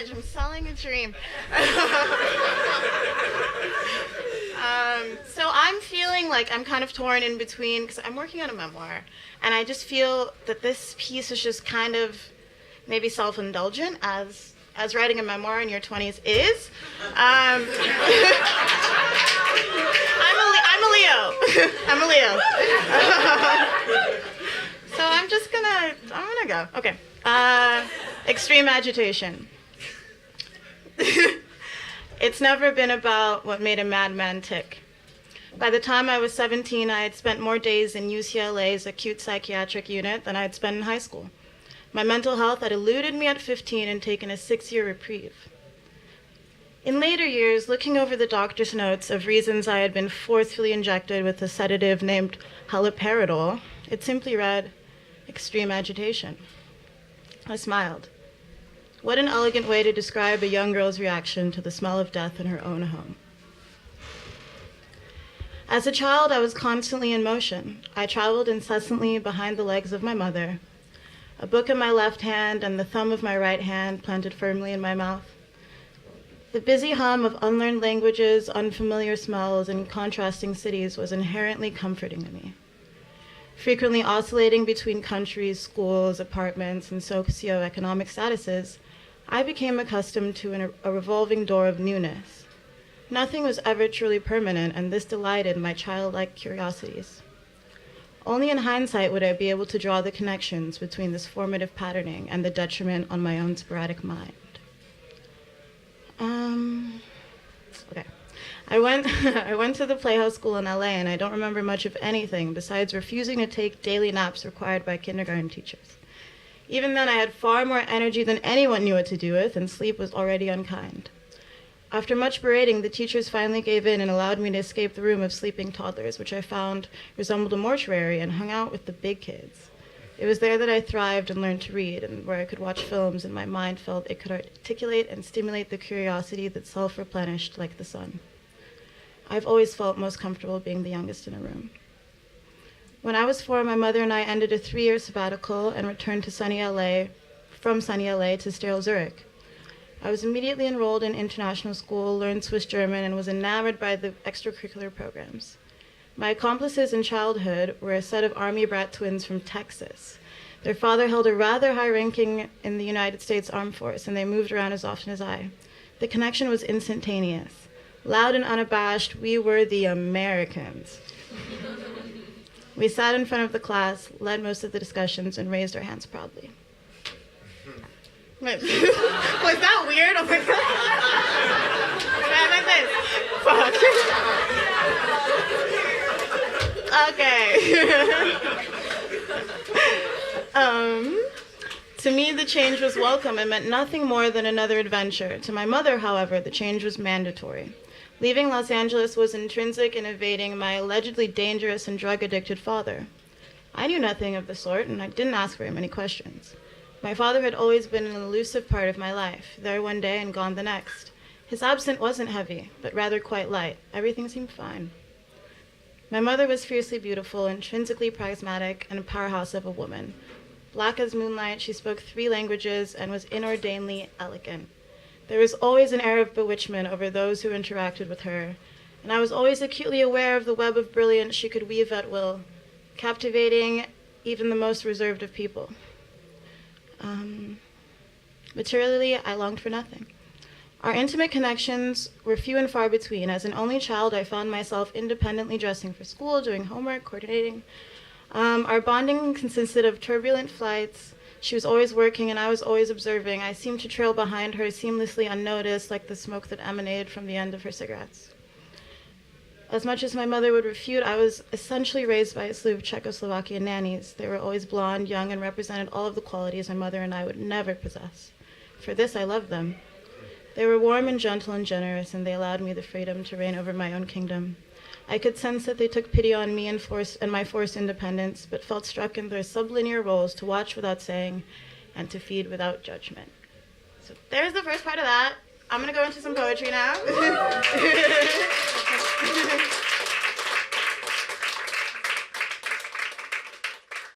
image. I'm selling a dream. So I'm feeling like I'm kind of torn in between because I'm working on a memoir, and I just feel that this piece is just kind of maybe self-indulgent as writing a memoir in your 20s is. I'm a Leo. I'm a Leo. So I'm gonna go. Okay. Extreme agitation. It's never been about what made a madman tick. By the time I was 17, I had spent more days in UCLA's acute psychiatric unit than I had spent in high school. My mental health had eluded me at 15 and taken a 6-year reprieve. In later years, looking over the doctor's notes of reasons I had been forcefully injected with a sedative named haloperidol, it simply read, extreme agitation. I smiled. What an elegant way to describe a young girl's reaction to the smell of death in her own home. As a child, I was constantly in motion. I traveled incessantly behind the legs of my mother, a book in my left hand and the thumb of my right hand planted firmly in my mouth. The busy hum of unlearned languages, unfamiliar smells, and contrasting cities was inherently comforting to me. Frequently oscillating between countries, schools, apartments, and socioeconomic statuses, I became accustomed to a revolving door of newness. Nothing was ever truly permanent, and this delighted my childlike curiosities. Only in hindsight would I be able to draw the connections between this formative patterning and the detriment on my own sporadic mind. Okay. I went to the Playhouse School in LA, and I don't remember much of anything besides refusing to take daily naps required by kindergarten teachers. Even then, I had far more energy than anyone knew what to do with, and sleep was already unkind. After much berating, the teachers finally gave in and allowed me to escape the room of sleeping toddlers, which I found resembled a mortuary, and hung out with the big kids. It was there that I thrived and learned to read, and where I could watch films and my mind felt it could articulate and stimulate the curiosity that self-replenished like the sun. I've always felt most comfortable being the youngest in a room. When I was 4, my mother and I ended a 3-year sabbatical and returned to from sunny LA to sterile Zurich. I was immediately enrolled in international school, learned Swiss German, and was enamored by the extracurricular programs. My accomplices in childhood were a set of Army brat twins from Texas. Their father held a rather high ranking in the United States Armed Force, and they moved around as often as I. The connection was instantaneous. Loud and unabashed, we were the Americans. We sat in front of the class, led most of the discussions, and raised our hands proudly. Was that weird? Oh my God. Okay. To me, the change was welcome and meant nothing more than another adventure. To my mother, however, the change was mandatory. Leaving Los Angeles was intrinsic in evading my allegedly dangerous and drug-addicted father. I knew nothing of the sort, and I didn't ask very many questions. My father had always been an elusive part of my life, there one day and gone the next. His absence wasn't heavy, but rather quite light. Everything seemed fine. My mother was fiercely beautiful, intrinsically pragmatic, and a powerhouse of a woman. Black as moonlight, she spoke 3 languages and was inordinately elegant. There was always an air of bewitchment over those who interacted with her, and I was always acutely aware of the web of brilliance she could weave at will, captivating even the most reserved of people. Materially, I longed for nothing. Our intimate connections were few and far between. As an only child, I found myself independently dressing for school, doing homework, coordinating. Our bonding consisted of turbulent flights. She was always working, and I was always observing. I seemed to trail behind her seamlessly unnoticed, like the smoke that emanated from the end of her cigarettes. As much as my mother would refute, I was essentially raised by a slew of Czechoslovakian nannies. They were always blonde, young, and represented all of the qualities my mother and I would never possess. For this, I loved them. They were warm and gentle and generous, and they allowed me the freedom to reign over my own kingdom. I could sense that they took pity on me and my forced independence, but felt struck in their sublinear roles to watch without saying and to feed without judgment. So there's the first part of that. I'm going to go into some poetry now.